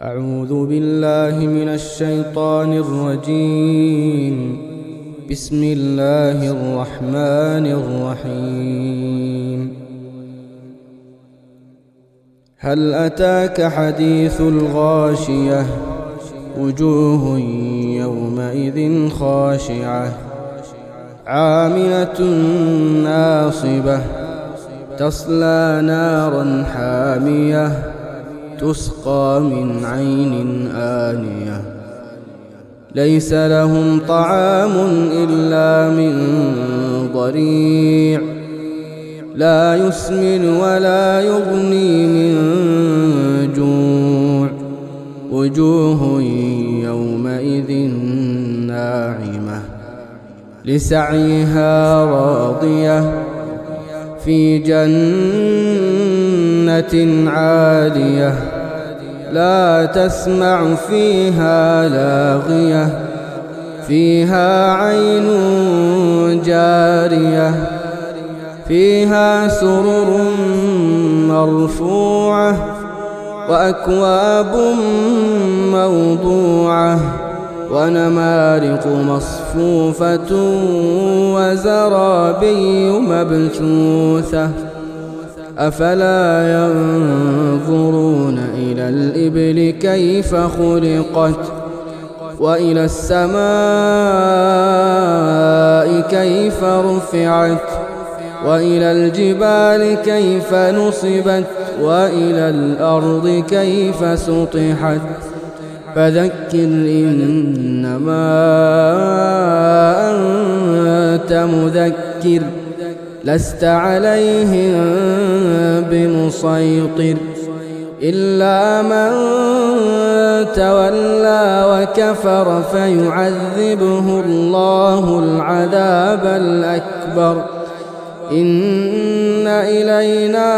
أعوذ بالله من الشيطان الرجيم. بسم الله الرحمن الرحيم. هل أتاك حديث الغاشية؟ وجوه يومئذ خاشعة عاملة ناصبة تصلى نارا حامية تسقى من عين آنية ليس لهم طعام إلا من ضريع لا يسمن ولا يغني من جوع وجوه يومئذ ناعمة لسعيها راضية في جنة عالية لا تسمع فيها لاغية فيها عين جارية فيها سرر مرفوعة وأكواب موضوعة ونمارق مصفوفة وزرابي مبثوثة أفلا ينظرون إلى الإبل كيف خلقت وإلى السماء كيف رفعت وإلى الجبال كيف نصبت وإلى الأرض كيف سطحت فذكر إنما أنت مذكر لست عليهم بمسيطر إلا من تولى وكفر فيعذبه الله العذاب الأكبر إن إلينا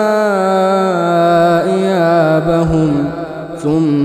إيابهم ثم